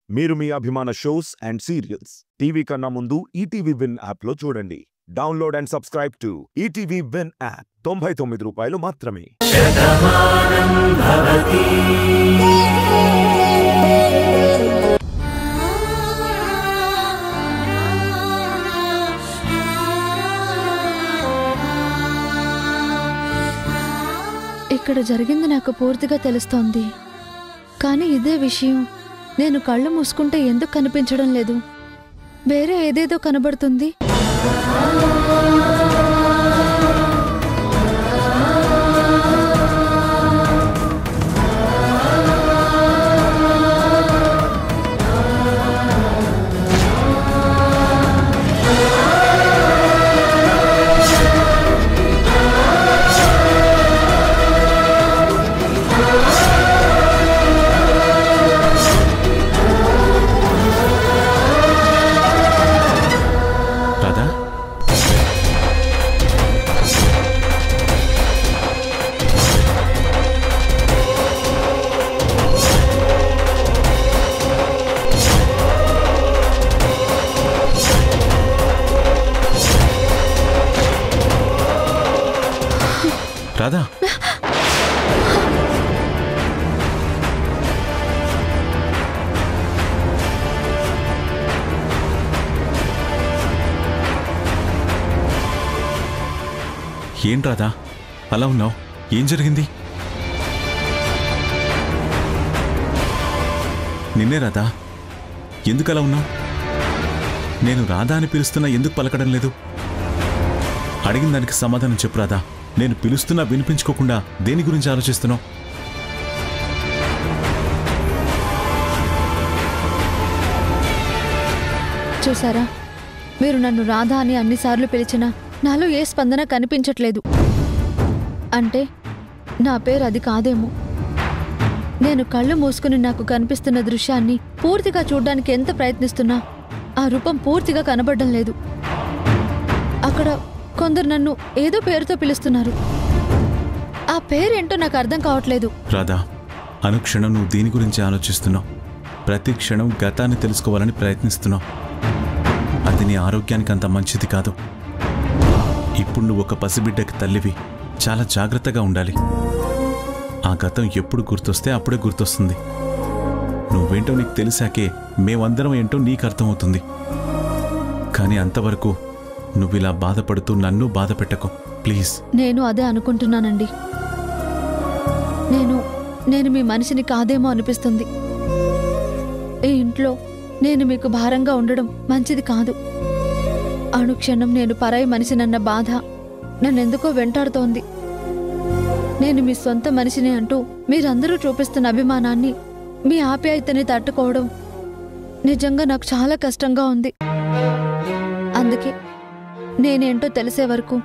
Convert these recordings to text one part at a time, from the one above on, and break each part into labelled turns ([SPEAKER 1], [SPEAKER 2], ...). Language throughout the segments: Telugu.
[SPEAKER 1] మీరు మీ అభిమాన షోస్ అండ్ సీరియల్స్ టీవీ కన్నా ముందు ఈటీవీ విన్ యాప్ లో చూడండి. Download and subscribe to ETV win app. 99 రూపాయలు మాత్రమే.
[SPEAKER 2] ఇక్కడ జరిగింది నాకు పూర్తిగా తెలుస్తోంది. కానీ ఇదే విషయం నేను కళ్ళు మూసుకుంటే ఎందుకు కనిపించడం లేదు? వేరే ఏదేదో కనబడుతుంది.
[SPEAKER 3] రాధా, ఏం రాధా అలా ఉన్నావు? ఏం జరిగింది? నిన్నే రాధా, ఎందుకు అలా ఉన్నావు? నేను రాధా అని పిలుస్తున్నా, ఎందుకు పలకడం లేదు? అడిగిన దానికి సమాధానం చెప్పు రాధా. నేను పిలుస్తున్నా వినిపించుకోకుండా దేని గురించి ఆలోచిస్తున్నావు?
[SPEAKER 2] చూసారా, మీరు నన్ను రాధా అని అన్నిసార్లు పిలిచినా నాలో ఏ స్పందన కనిపించట్లేదు. అంటే నా పేరు అది కాదేమో. నేను కళ్ళు మూసుకుని నాకు కనిపిస్తున్న దృశ్యాన్ని పూర్తిగా చూడ్డానికి ఎంత ప్రయత్నిస్తున్నా ఆ రూపం పూర్తిగా కనబడడం లేదు. అక్కడ కొందరు నన్ను ఏదో పేరుతో పిలుస్తున్నారు. ఆ పేరేంటో నాకు అర్థం కావట్లేదు.
[SPEAKER 3] రాధా, అనుక్షణం నువ్వు దీని గురించి ఆలోచిస్తున్నావు. ప్రతి క్షణం గతాన్ని తెలుసుకోవాలని ప్రయత్నిస్తున్నావు. అది నీ ఆరోగ్యానికి అంత మంచిది కాదు. ఇప్పుడు నువ్వు ఒక పసిబిడ్డకి తల్లివి. చాలా జాగ్రత్తగా ఉండాలి. ఆ గతం ఎప్పుడు గుర్తొస్తే అప్పుడే గుర్తొస్తుంది. నువ్వేంటో నీకు తెలిసాకే మేమందరం ఏంటో నీకు అర్థమవుతుంది. కానీ అంతవరకు నువ్విలా బాధపడుతూ నన్ను బాధ పెట్టకు ప్లీజ్.
[SPEAKER 2] నేను అదే అనుకుంటున్నానండి. నేను మీ మనిషిని కాదేమో అనిపిస్తుంది. ఈ ఇంట్లో నేను మీకు భారంగా ఉండడం మంచిది కాదు. అనుక్షణం నేను పరాయి మనిషినన్న బాధ నన్నెందుకో వెంటాడుతోంది. నేను మీ సొంత మనిషిని అంటూ మీరందరూ చూపిస్తున్న అభిమానాన్ని, మీ ఆప్యాయతని తట్టుకోవడం నిజంగా నాకు చాలా కష్టంగా ఉంది. అందుకే నేనేంటో తెలిసే వరకు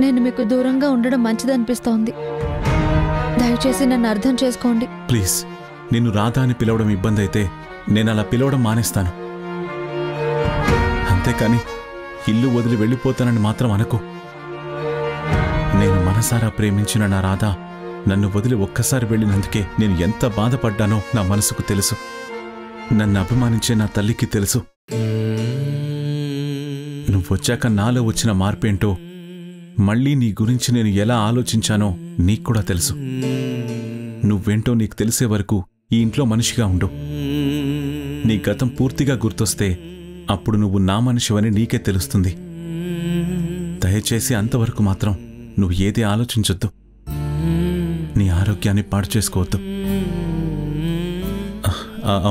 [SPEAKER 2] నేను మీకు దూరంగా ఉండడం మంచిదనిపిస్తోంది. దయచేసి నన్ను అర్థం చేసుకోండి
[SPEAKER 3] ప్లీజ్. నిన్ను రాధా అని పిలవడం ఇబ్బంది అయితే నేను అలా పిలవడం మానేస్తాను. అంతేకాని ఇల్లు వదిలి వెళ్ళిపోతానని మాత్రం అనకు. నేను మనసారా ప్రేమించిన నా రాధా నన్ను వదిలి ఒక్కసారి వెళ్ళినందుకే నేను ఎంత బాధపడ్డానో నా మనసుకు తెలుసు. నన్ను అభిమానించే నా తల్లికి తెలుసు. నువ్వొచ్చాక నాలో వచ్చిన మార్పేంటో, మళ్ళీ నీ గురించి నేను ఎలా ఆలోచించానో నీకు కూడా తెలుసు. నువ్వేంటో నీకు తెలిసే వరకు ఈ ఇంట్లో మనిషిగా ఉండు. నీ గతం పూర్తిగా గుర్తొస్తే అప్పుడు నువ్వు నా మనిషివని నీకే తెలుస్తుంది. దయచేసి అంతవరకు మాత్రం నువ్వు ఏది ఆలోచించొద్దు. నీ ఆరోగ్యాన్ని పాడు చేసుకోవద్దు.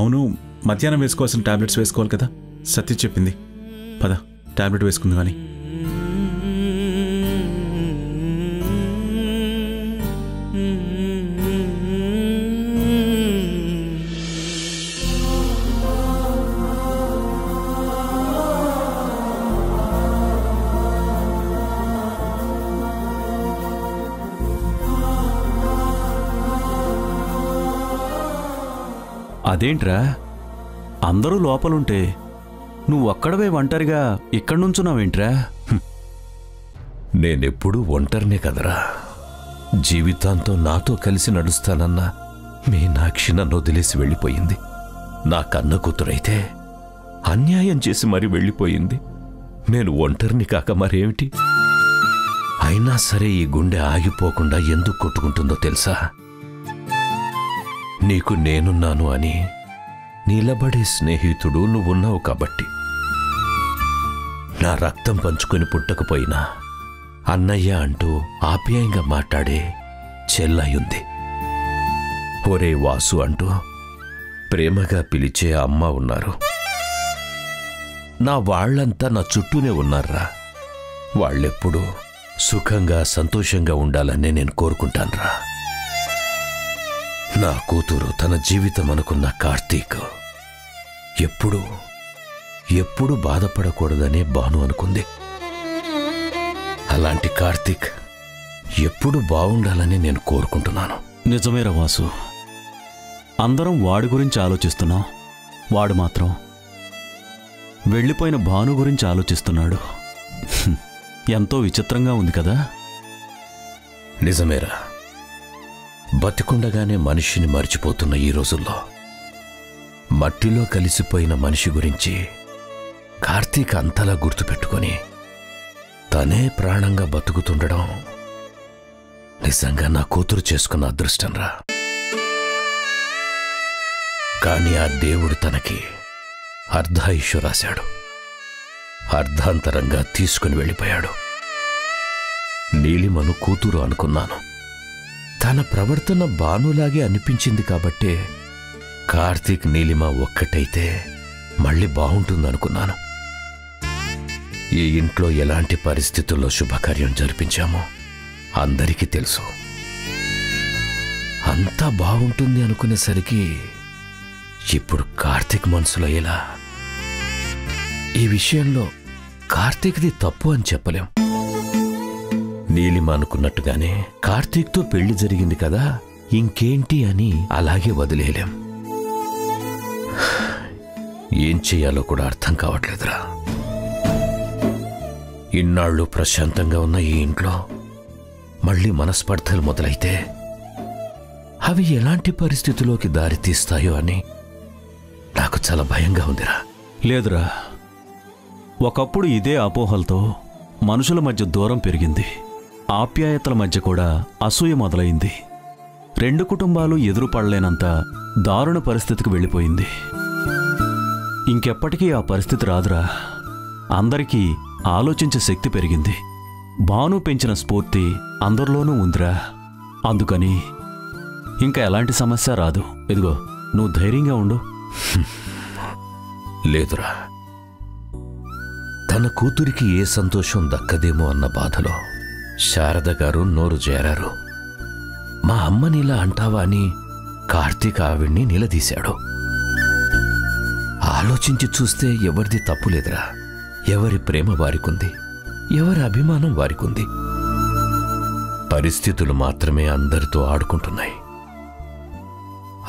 [SPEAKER 3] అవును, మధ్యాహ్నం వేసుకోవాల్సిన టాబ్లెట్స్ వేసుకోవాలి కదా, సత్య చెప్పింది. పద, టాబ్లెట్ వేసుకుంది. కానీ
[SPEAKER 4] అదేంట్రా, అందరూ లోపలుంటే నువ్వు ఒక్కడవే ఒంటరిగా ఇక్కడి నుంచున్నావేంట్రా?
[SPEAKER 5] నేనెప్పుడూ ఒంటరినే కదరా. జీవితాంతం నాతో కలిసి నడుస్తానన్న మీనాక్షి నన్ను వదిలేసి వెళ్ళిపోయింది. నా కన్న కూతురైతే అన్యాయం చేసి మరీ వెళ్ళిపోయింది. నేను ఒంటరిని కాక మరేమిటి? అయినా సరే ఈ గుండె ఆగిపోకుండా ఎందుకు కొట్టుకుంటుందో తెలుసా? నీకు నేనున్నాను అని నిలబడే స్నేహితుడు నువ్వున్నావు కాబట్టి. నా రక్తం పంచుకొని పుట్టకపోయినా అన్నయ్య అంటూ ఆప్యాయంగా మాట్లాడే చెల్లయుంది. ఒరే వాసు అంటూ ప్రేమగా పిలిచే అమ్మ ఉన్నారు. నా వాళ్ళంతా నా చుట్టూనే ఉన్నారా. వాళ్ళెప్పుడూ సుఖంగా సంతోషంగా ఉండాలనే నేను కోరుకుంటాన్రా. నా కూతురు తన జీవితం అనుకున్న కార్తీక్ ఎప్పుడూ బాధపడకూడదనే భాను అనుకుంది. అలాంటి కార్తీక్ ఎప్పుడు బాగుండాలని నేను కోరుకుంటున్నాను.
[SPEAKER 4] నిజమేరా వాసు, అందరం వాడి గురించి ఆలోచిస్తున్నాం. వాడు మాత్రం వెళ్ళిపోయిన భాను గురించి ఆలోచిస్తున్నాడు. ఎంతో విచిత్రంగా ఉంది కదా.
[SPEAKER 5] నిజమేరా, బతికుండగానే మనిషిని మర్చిపోతున్న ఈ రోజుల్లో మట్టిలో కలిసిపోయిన మనిషి గురించి కార్తీక్ అంతలా గుర్తుపెట్టుకొని తనే ప్రాణంగా బతుకుతుండడం నిజంగా నా కూతురు చేసుకున్న అదృష్టంరా. కానీ ఆ దేవుడు తనకి అర్ధాయుష్షు రాశాడు. అర్ధాంతరంగా తీసుకుని వెళ్ళిపోయాడు. నీలిమను కూతురు అనుకున్నాను. తన ప్రవర్తన భానులాగే అనిపించింది కాబట్టే కార్తీక్ నీలిమ ఒక్కటైతే మళ్ళీ బాగుంటుందనుకున్నాను. ఈ ఇంట్లో ఎలాంటి పరిస్థితుల్లో శుభకార్యం జరిపించామో అందరికీ తెలుసు. అంతా బాగుంటుంది అనుకునేసరికి ఇప్పుడు కార్తీక్ మనసులో ఎలా? ఈ విషయంలో కార్తీక్ది తప్పు అని చెప్పలేం. నీలిమ అనుకున్నట్టుగానే కార్తీక్తో పెళ్లి జరిగింది కదా, ఇంకేంటి అని అలాగే వదిలేయలేం. ఏం చెయ్యాలో కూడా అర్థం కావట్లేదురా. ఇన్నాళ్ళు ప్రశాంతంగా ఉన్న ఈ ఇంట్లో మళ్ళీ మనస్పర్ధలు మొదలైతే అవి ఎలాంటి పరిస్థితిలోకి దారితీస్తాయో అని నాకు చాలా భయంగా ఉందిరా.
[SPEAKER 4] లేదురా, ఒకప్పుడు ఇదే అపోహలతో మనుషుల మధ్య దూరం పెరిగింది. ఆప్యాయతల మధ్య కూడా అసూయ మొదలైంది. రెండు కుటుంబాలు ఎదురుపడలేనంత దారుణ పరిస్థితికి వెళ్ళిపోయింది. ఇంకెప్పటికీ ఆ పరిస్థితి రాదురా. అందరికీ ఆలోచించే శక్తి పెరిగింది. భాను పెంచిన స్ఫూర్తి అందరిలోనూ ఉందిరా. అందుకని ఇంకా ఎలాంటి సమస్య రాదు. ఇదిగో, నువ్వు ధైర్యంగా ఉండు.
[SPEAKER 5] లేదురా, తన కూతురికి ఏ సంతోషం దక్కదేమో అన్న బాధలో శారద గారు నోరు చేరారు. మా అమ్మనిలా అంటావా అని కార్తీక్ ఆవిడ్ని నిలదీశాడు. ఆలోచించి చూస్తే ఎవరిది తప్పు లేదురా. ఎవరి ప్రేమ వారికుంది, ఎవరి అభిమానం వారికుంది. పరిస్థితులు మాత్రమే అందరితో ఆడుకుంటున్నాయి.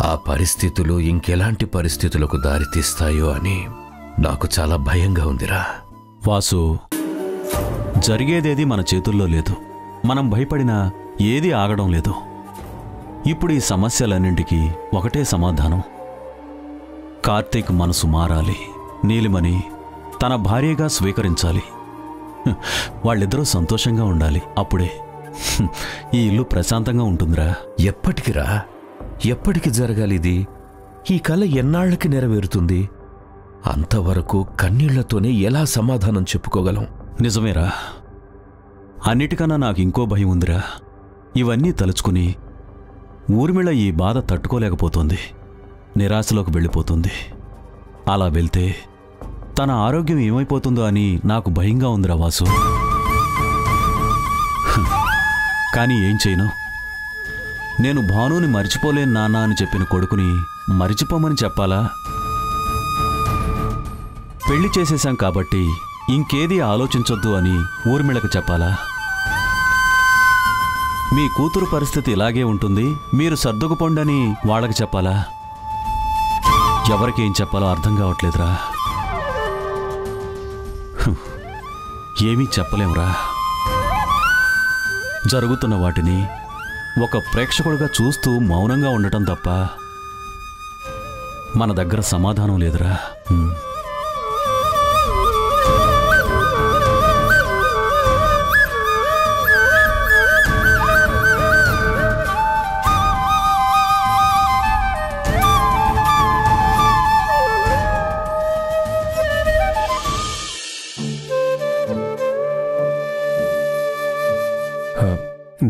[SPEAKER 5] ఆ పరిస్థితులు ఇంకెలాంటి పరిస్థితులకు దారితీస్తాయో అని నాకు చాలా భయంగా ఉందిరా.
[SPEAKER 4] వాసు, జరిగేదేది మన చేతుల్లో లేదు. మనం భయపడినా ఏది ఆగడం లేదు. ఇప్పుడు ఈ సమస్యలన్నింటికీ ఒకటే సమాధానం. కార్తీక్ మనసు మారాలి, నీలిమని తన భార్యగా స్వీకరించాలి. వాళ్ళిద్దరూ సంతోషంగా ఉండాలి. అప్పుడే ఈ ఇల్లు ప్రశాంతంగా ఉంటుందిరా.
[SPEAKER 5] ఎప్పటికిరా? ఎప్పటికి జరగాలిది? ఈ కల ఎన్నాళ్లకి నెరవేరుతుంది? అంతవరకు కన్నీళ్లతోనే ఎలా సమాధానం చెప్పుకోగలం?
[SPEAKER 4] నిజమేరా. అన్నిటికన్నా నాకు ఇంకో భయం ఉందిరా. ఇవన్నీ తలుచుకుని ఊర్మిళ ఈ బాధ తట్టుకోలేకపోతుంది. నిరాశలోకి వెళ్ళిపోతుంది. అలా వెళ్తే తన ఆరోగ్యం ఏమైపోతుందో అని నాకు భయంగా ఉందిరా వాసు. కానీ ఏం చేయను? నేను భానుని మర్చిపోలేను నాన్న అని చెప్పిన కొడుకుని మరిచిపోమని చెప్పాలా? పెళ్లి చేసేశాం కాబట్టి ఇంకేది ఆలోచించొద్దు అని ఊర్మిళకు చెప్పాలా? మీ కూతురు పరిస్థితి ఇలాగే ఉంటుంది, మీరు సర్దుకుపోండని వాళ్ళకి చెప్పాలా? ఎవరికి ఏం చెప్పాలో అర్థం కావట్లేదురా. ఏమీ చెప్పలేంరా. జరుగుతున్న వాటిని ఒక ప్రేక్షకుడిగా చూస్తూ మౌనంగా ఉండటం తప్ప మన దగ్గర సమాధానం లేదురా.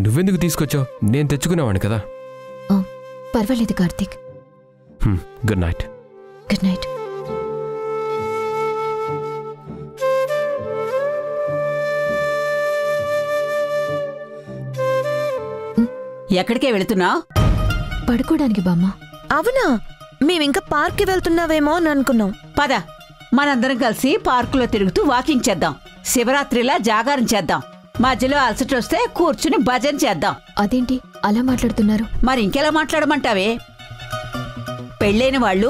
[SPEAKER 6] నువ్వెందుకు తీసుకొచ్చావు? నేను తెచ్చుకునేవాడిని కదా.
[SPEAKER 2] పర్వాలేదు Karthik.
[SPEAKER 6] Good night.
[SPEAKER 2] Good night.
[SPEAKER 7] ఎక్కడికే వెళుతున్నావు?
[SPEAKER 2] పడుకోవడానికి బామ్మ.
[SPEAKER 8] అవునా, మేమింకా పార్క్కి వెళ్తున్నావేమో అని అనుకున్నాం.
[SPEAKER 7] పద, మనందరం కలిసి పార్కులో తిరుగుతూ వాకింగ్ చేద్దాం. శివరాత్రిలా జాగారం చేద్దాం. మధ్యలో అలసట వస్తే కూర్చుని భజన చేద్దాం.
[SPEAKER 2] అదేంటి అలా మాట్లాడుతున్నారు?
[SPEAKER 7] మరి ఇంకెలా మాట్లాడమంటావే? పెళ్ళైన వాళ్ళు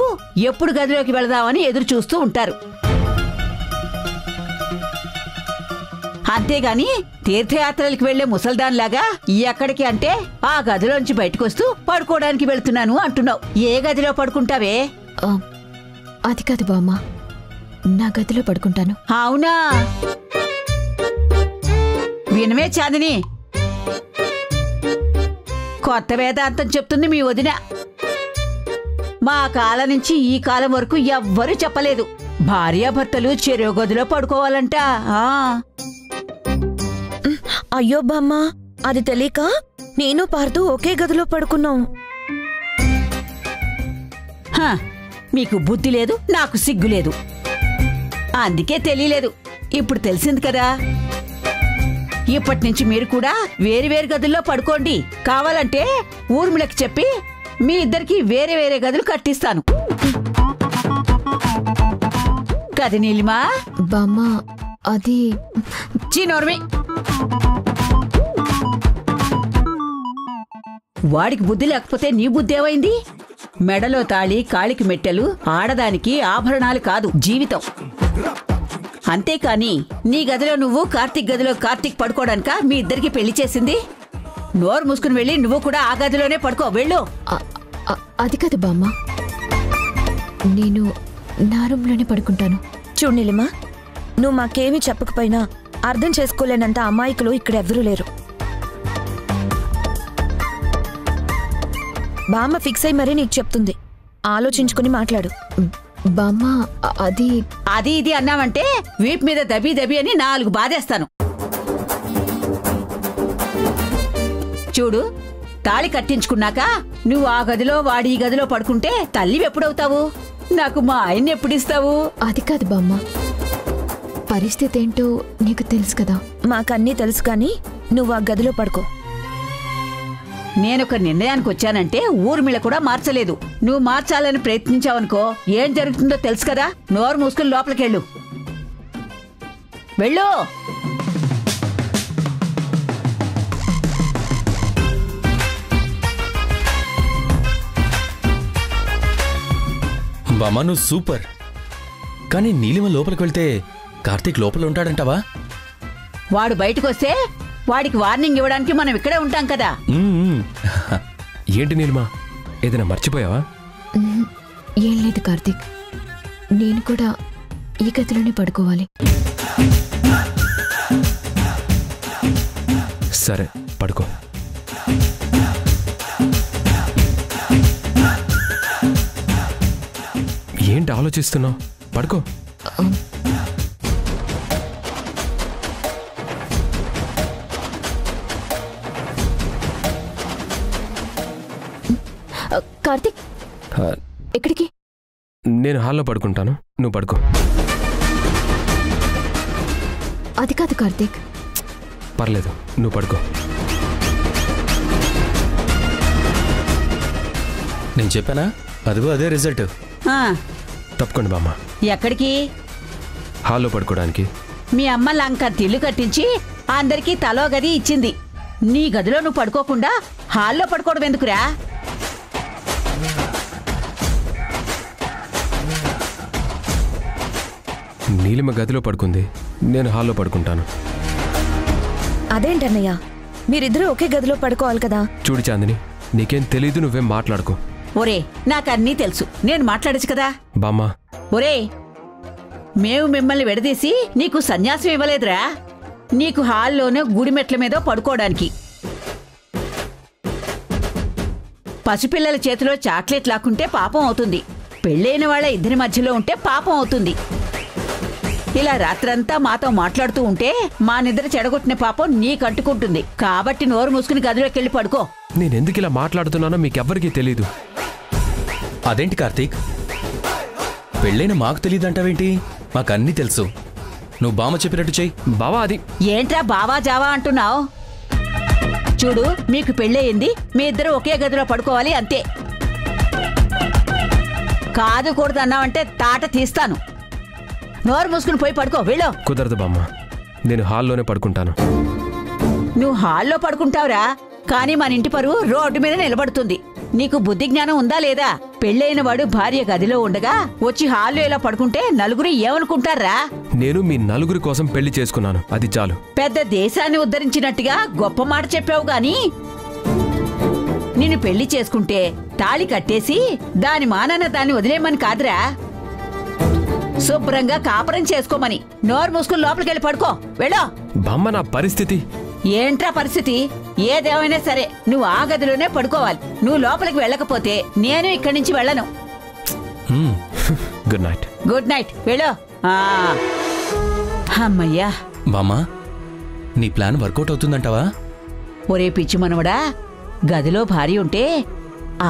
[SPEAKER 7] ఎప్పుడు గదిలోకి వెళదామని ఎదురు చూస్తూ ఉంటారు. అంతేగాని తీర్థయాత్రలకు వెళ్లే ముసల్దాన్లాగా ఎక్కడికి అంటే ఆ గదిలోంచి బయటకొస్తూ పడుకోవడానికి వెళుతున్నాను అంటున్నావు. ఏ గదిలో పడుకుంటావే?
[SPEAKER 2] అది కాదు బామ్మ, నా గదిలో పడుకుంటాను.
[SPEAKER 7] అవునా? వినమే చాందిని, కొత్త వేదాంతం చెప్తుంది మీ వదిన. మా కాలం నుంచి ఈ కాలం వరకు ఎవ్వరూ చెప్పలేదు. భార్యాభర్తలు చెరో గదిలో పడుకోవాలంట.
[SPEAKER 8] అయ్యో బామ్మ, అది తెలియక నేను పార్తూ ఒకే గదిలో పడుకున్నాం.
[SPEAKER 7] మీకు బుద్ధి లేదు, నాకు సిగ్గు లేదు. అందుకే తెలియలేదు. ఇప్పుడు తెలిసింది కదా. ఇప్పటి నుంచి మీరు కూడా వేరు గదుల్లో పడుకోండి. కావాలంటే ఊర్మిళకి చెప్పి మీ ఇద్దరికి వేరే వేరే గదులు కట్టిస్తాను. కది నీలిమా?
[SPEAKER 2] బామ్మ అది
[SPEAKER 7] చీనోర్మి. వాడికి బుద్ధి లేకపోతే నీ బుద్ధి ఏమైంది? మెడలో తాళి, కాళికి మెట్టెలు ఆడదానికి ఆభరణాలు కాదు, జీవితం. అంతేకాని నీ గదిలో నువ్వు, కార్తీక్ గదిలో కార్తీక్ పడుకోవడానిక మీ ఇద్దరికి పెళ్లి చేసింది? నోరు మూసుకుని వెళ్ళి నువ్వు కూడా ఆ గదిలోనే పడుకో, వెళ్ళు.
[SPEAKER 2] అది కాదు బామ్మ, నేను నా రూమ్లోనే పడుకుంటాను.
[SPEAKER 8] చూడు నీలిమా, నువ్వు మాకేమీ చెప్పకపోయినా అర్థం చేసుకోలేనంత అమాయకులు ఇక్కడెవ్వరూ లేరు. బామ్మ ఫిక్స్ అయి మరీ నీకు చెప్తుంది. ఆలోచించుకుని మాట్లాడు.
[SPEAKER 2] బామ్మ అది
[SPEAKER 7] ఇది అన్నావంటే వీపు మీద దబి అని 4 బాధేస్తాను. చూడు, తాళి కట్టించుకున్నాక నువ్వు ఆ గదిలో వాడి ఈ గదిలో పడుకుంటే తల్లివెప్పుడవుతావు? నాకు మా ఆయన్ని ఎప్పుడిస్తావు?
[SPEAKER 2] అది కాదు బామ్మ, పరిస్థితి ఏంటో నీకు తెలుసు కదా.
[SPEAKER 8] మాకన్నీ తెలుసు కానీ నువ్వు ఆ గదిలో పడుకో.
[SPEAKER 7] నేనొక నిర్ణయానికి వచ్చానంటే ఊర్మిళ కూడా మార్చలేదు. నువ్వు మార్చాలని ప్రయత్నించావనుకో ఏం జరుగుతుందో తెలుసు కదా. నోరు మూసుకుని లోపలికెళ్ళు, వెళ్ళు.
[SPEAKER 9] బామ్మ నువ్వు సూపర్. కానీ నీలిమ లోపలికి వెళ్తే కార్తీక్ లోపల ఉంటాడంటావా?
[SPEAKER 7] వాడు బయటకొస్తే వాడికి వార్నింగ్ ఇవ్వడానికి మనం ఇక్కడే ఉంటాం కదా.
[SPEAKER 6] ఏంటి నీలిమా, ఏదైనా మర్చిపోయావా?
[SPEAKER 2] ఏం లేదు కార్తీక్, నేను కూడా ఈ గదిలోనే పడుకోవాలి.
[SPEAKER 6] సరే పడుకో. ఏంటి ఆలోచిస్తున్నావు? పడుకో.
[SPEAKER 2] కార్తీక్, ఎక్కడికి?
[SPEAKER 6] నేను హాల్లో పడుకుంటాను, నువ్వు పడుకో.
[SPEAKER 2] అది కాదు కార్తీక్.
[SPEAKER 6] పర్లేదు, నువ్వు పడుకో.
[SPEAKER 9] నేను చెప్పానా? అదిగో అదే రిజల్ట్.
[SPEAKER 6] తప్పుకోండి బామ్మ.
[SPEAKER 7] ఎక్కడికి?
[SPEAKER 6] హాల్లో పడుకోవడానికి.
[SPEAKER 7] మీ అమ్మ లంక తిల్లు కట్టించి అందరికీ తలో గది ఇచ్చింది. నీ గదిలో నువ్వు పడుకోకుండా హాల్లో పడుకోవడం ఎందుకురా?
[SPEAKER 6] నీలిమ గదిలో పడుకుంది, నేను హాల్లో పడుకుంటాను.
[SPEAKER 8] అదేంటన్నయ్య, మీరిద్దరూ ఒకే గదిలో పడుకోవాలి కదా.
[SPEAKER 6] చూడు చాందిని, నీకేం తెలీదు, నువ్వేం మాట్లాడుకో.
[SPEAKER 7] ఒరే నాకన్నీ తెలుసు, నేను మాట్లాడచ్చు కదా.
[SPEAKER 6] బామ్మ
[SPEAKER 7] ఒరే మేము మిమ్మల్ని విడదీసి నీకు సన్యాసం ఇవ్వలేదురా. నీకు హాల్లోనో గుడి మెట్ల మీదో పడుకోవడానికి. పసిపిల్లల చేతిలో చాక్లెట్ లాక్కుంటే పాపం అవుతుంది, పెళ్ళైన వాళ్ళ ఇద్దరి మధ్యలో ఉంటే పాపం అవుతుంది. ఇలా రాత్రంతా మాతో మాట్లాడుతూ ఉంటే మా నిద్ర చెడగొట్టిన పాపం నీకంటుకుంటుంది. కాబట్టి నోరు మూసుకుని గదిలోకి వెళ్ళి పడుకో.
[SPEAKER 6] నేనెందుకు ఇలా మాట్లాడుతున్నానో మీకెవ్వరికీ తెలీదు.
[SPEAKER 9] అదేంటి కార్తీక్, పెళ్ళైన మాకు తెలియదంటావేంటి? మాకన్నీ తెలుసు. నువ్వు బామ్మ చెప్పినట్టు చెయ్యి.
[SPEAKER 6] బావా అది
[SPEAKER 7] ఏంట్రా బావా జావా అంటున్నావు? చూడు, మీకు పెళ్ళయింది, మీ ఇద్దరు ఒకే గదిలో పడుకోవాలి అంతే. కాదు కూడదన్నావంటే తాట తీస్తాను. నోరు మూసుకుని పోయి పడుకో, వెళ్ళు.
[SPEAKER 6] కుదరదు బామ్మ, నేను హాల్లోనే పడుకుంటాను.
[SPEAKER 7] నువ్వు హాల్లో పడుకుంటావురా, కానీ మన ఇంటి పరువు రోడ్డు మీద నిలబడుతుంది. నీకు బుద్ధి జ్ఞానం ఉందా లేదా? పెళ్ళైన వాడు భార్య గదిలో ఉండగా వచ్చి హాల్లో ఇలా పడుకుంటే నలుగురు ఏమనుకుంటారా?
[SPEAKER 6] నేను మీ నలుగురి కోసం పెళ్లి చేసుకున్నాను, అది చాలు.
[SPEAKER 7] పెద్ద దేశాన్ని ఉద్ధరించినట్టుగా గొప్ప మాట చెప్పావు గాని, నిన్ను పెళ్లి చేసుకుంటే తాళి కట్టేసి దాని మానాన దాన్ని వదిలేమని కాదురా, శుభ్రంగా కాపురం చేసుకోమని. నోరు మూసుకుని లోపలికెళ్ళి పడుకో, వెళ్ళో.
[SPEAKER 6] బామ్మ నా పరిస్థితి.
[SPEAKER 7] ఏంట్రా పరిస్థితి? ఏదేమైనా సరే నువ్వు ఆ గదిలోనే పడుకోవాలి. నువ్వు లోపలికి వెళ్ళకపోతే నేను ఇక్కడి నుంచి వెళ్ళను.
[SPEAKER 6] Good night.
[SPEAKER 7] గుడ్ నైట్, వెళ్ళు. అమ్మయ్యా.
[SPEAKER 9] బామ్మ, నీ ప్లాన్ వర్కౌట్ అవుతుందంటావా?
[SPEAKER 7] ఒరే పిచ్చి మనవడా, గదిలో భార్య ఉంటే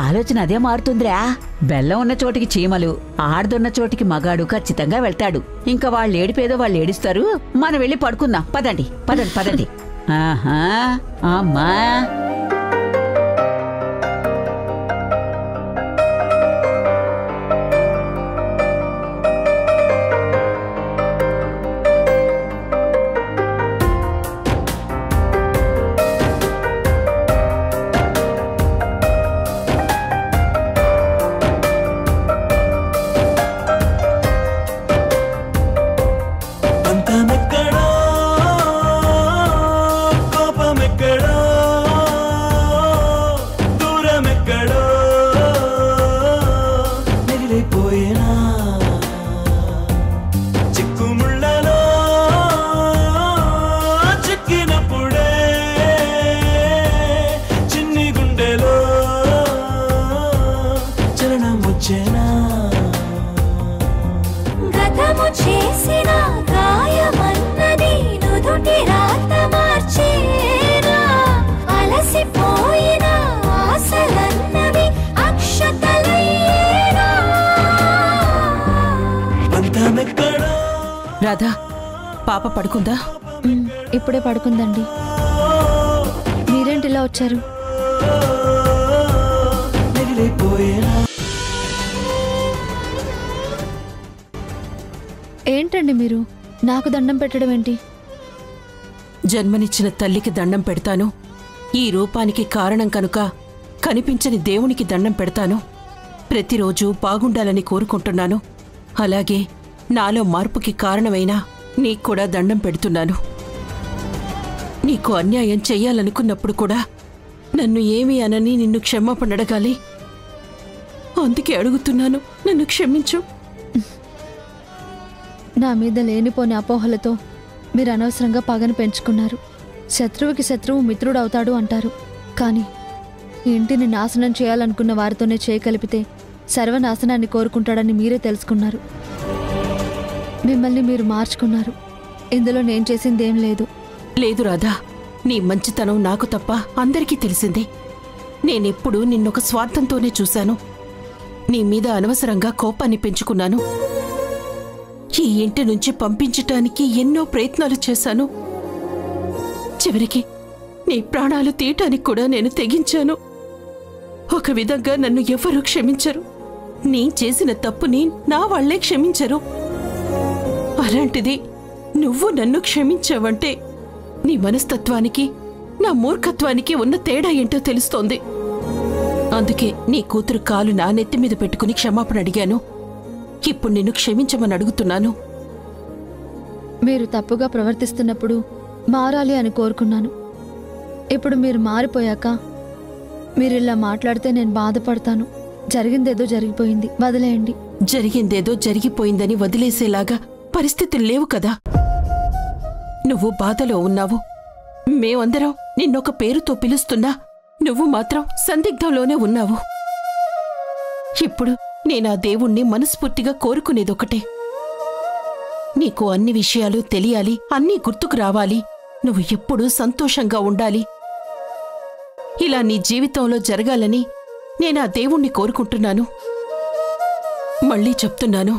[SPEAKER 7] ఆలోచన అదే మారుతుందిరా. బెల్లం ఉన్న చోటికి చీమలు, ఆడుదున్న చోటికి మగాడు ఖచ్చితంగా వెళ్తాడు. ఇంకా వాళ్ళు ఏడిపేదో వాళ్ళు ఏడుస్తారు. మనం వెళ్ళి పడుకుందాం. పదండి పదండి పదండి. ఆహా అమ్మా.
[SPEAKER 10] రాధా, పాప పడుకుందా?
[SPEAKER 2] ఇప్పుడే పడుకుందండి. మీరేంటి ఇలా వచ్చారు? ఏంటండి మీరు నాకు దండం పెట్టడం ఏంటి?
[SPEAKER 10] జన్మనిచ్చిన తల్లికి దండం పెడతాను, ఈ రూపానికి కారణం కనుక కనిపించని దేవునికి దండం పెడతాను. ప్రతిరోజు బాగుండాలని కోరుకుంటున్నాను. అలాగే నాలో మార్పుకి కారణమైనా నీకు కూడా దండం పెడుతున్నాను. నీకు అన్యాయం చెయ్యాలనుకున్నప్పుడు కూడా నన్ను ఏమీ అనని నిన్ను క్షమాపణ అడగాలి. అందుకే అడుగుతున్నాను, నన్ను క్షమించు.
[SPEAKER 2] నా మీద లేనిపోని అపోహలతో మీరు అనవసరంగా పగను పెంచుకున్నారు. శత్రువుకి శత్రువు మిత్రుడవుతాడు అంటారు. కానీ ఇంటిని నాశనం చేయాలనుకున్న వారితోనే చేయగలిపితే సర్వనాశనాన్ని కోరుకుంటాడని మీరే తెలుసుకున్నారు. మిమ్మల్ని మీరు మార్చుకున్నారు. ఇందులో నేను చేసిందేం లేదు.
[SPEAKER 10] లేదు రాధా, నీ మంచితనం నాకు తప్ప అందరికీ తెలిసిందే. నేనెప్పుడూ నిన్నొక స్వార్థంతోనే చూశాను. నీ మీద అనవసరంగా కోపాన్ని పెంచుకున్నాను. ఈ ఇంటి నుంచి పంపించటానికి ఎన్నో ప్రయత్నాలు చేశాను. చివరికి నీ ప్రాణాలు తీయటానికి కూడా నేను తెగించాను. ఒక విధంగా నన్ను ఎవరూ క్షమించరు. నీ చేసిన తప్పుని నా వాళ్లే క్షమించరు. అలాంటిది నువ్వు నన్ను క్షమించావంటే నీ మనస్తత్వానికి నా మూర్ఖత్వానికి ఉన్న తేడా ఏంటో తెలుస్తోంది. అందుకే నీ కూతురు కాలు నా నెత్తి మీద పెట్టుకుని క్షమాపణ అడిగాను. ఇప్పుడు నిన్ను క్షమించమని అడుగుతున్నాను.
[SPEAKER 2] మీరు తప్పుగా ప్రవర్తిస్తున్నప్పుడు మారాలి అని కోరుకున్నాను. ఇప్పుడు మీరు మారిపోయాక మీరిలా మాట్లాడితే నేను బాధపడతాను. జరిగిందేదో జరిగిపోయింది, వదిలేయండి.
[SPEAKER 10] జరిగిందేదో జరిగిపోయిందని వదిలేసేలాగా పరిస్థితులు లేవు కదా. నువ్వు బాధలో ఉన్నావు. మేమందరం నిన్నొక పేరుతో పిలుస్తున్నా నువ్వు మాత్రం సందిగ్ధంలోనే ఉన్నావు. ఇప్పుడు నేనా దేవుణ్ణి మనస్ఫూర్తిగా కోరుకునేదొకటే. నీకు అన్ని విషయాలు తెలియాలి, అన్నీ గుర్తుకు రావాలి, నువ్వు ఎప్పుడూ సంతోషంగా ఉండాలి. ఇలా నీ జీవితంలో జరగాలని నేనా దేవుణ్ణి కోరుకుంటున్నాను. మళ్ళీ చెప్తున్నాను,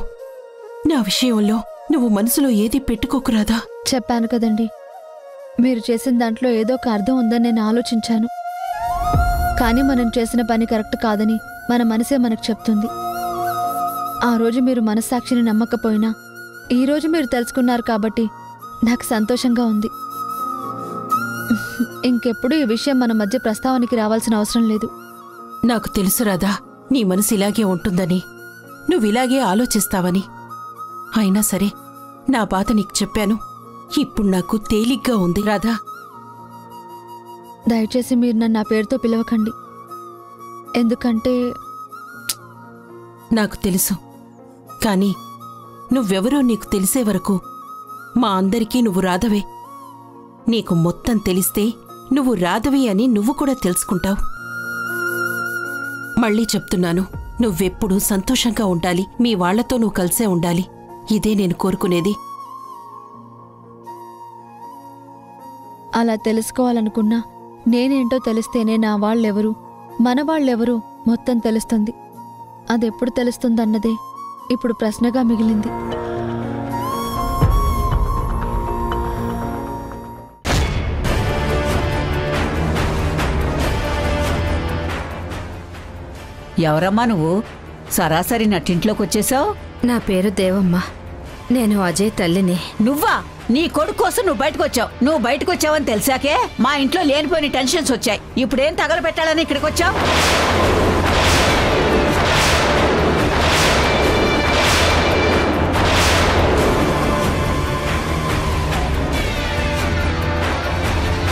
[SPEAKER 10] నా విషయంలో నువ్వు మనసులో ఏది పెట్టుకోకురాదా.
[SPEAKER 2] చెప్పాను కదండి, మీరు చేసిన దాంట్లో ఏదో ఒక అర్థం ఉందని నేను ఆలోచించాను. కానీ మనం చేసిన పని కరెక్ట్ కాదని మన మనసే మనకు చెప్తుంది. ఆ రోజు మీరు మనస్సాక్షిని నమ్మకపోయినా ఈరోజు మీరు తెలుసుకున్నారు కాబట్టి నాకు సంతోషంగా ఉంది. ఇంకెప్పుడు ఈ విషయం మన మధ్య ప్రస్తావనకి రావాల్సిన అవసరం లేదు.
[SPEAKER 10] నాకు తెలుసు రాధా, నీ మనసు ఇలాగే ఉంటుందని, నువ్విలాగే ఆలోచిస్తావని. అయినా సరే నా బాధ నీకు చెప్పాను. ఇప్పుడు నాకు తేలిగ్గా ఉంది రాధా.
[SPEAKER 2] దయచేసి మీరు నన్ను నా పేరుతో పిలవకండి. ఎందుకంటే
[SPEAKER 10] నాకు తెలుసు, కానీ నువ్వెవరో నీకు తెలిసే వరకు మా అందరికీ నువ్వు రాధవే. నీకు మొత్తం తెలిస్తే నువ్వు రాధవి అని నువ్వు కూడా తెలుసుకుంటావు. మళ్ళీ చెప్తున్నాను, నువ్వెప్పుడూ సంతోషంగా ఉండాలి, మీ వాళ్లతో నువ్వు కలిసే ఉండాలి. ఇదే నేను కోరుకునేది.
[SPEAKER 2] అలా తెలుసుకోవాలనుకున్నా నేనేంటో తెలిస్తేనే నా వాళ్ళెవరు, మన వాళ్ళెవరు మొత్తం తెలుస్తుంది. అదెప్పుడు తెలుస్తుందన్నదే ఇప్పుడు ప్రశ్నగా మిగిలింది.
[SPEAKER 7] ఎవరమ్మా నువ్వు? సరాసరి నట్టింట్లోకి వచ్చేసావు.
[SPEAKER 8] నా పేరు దేవమ్మ, నేను అజయ్ తల్లిని.
[SPEAKER 7] నువ్వా? నీ కొడుకు కోసం నువ్వు బయటకొచ్చావు. నువ్వు బయటకొచ్చావని తెలిసాకే మా ఇంట్లో లేనిపోయిన టెన్షన్స్ వచ్చాయి. ఇప్పుడేం తగలబెట్టాలని ఇక్కడికి వచ్చావు?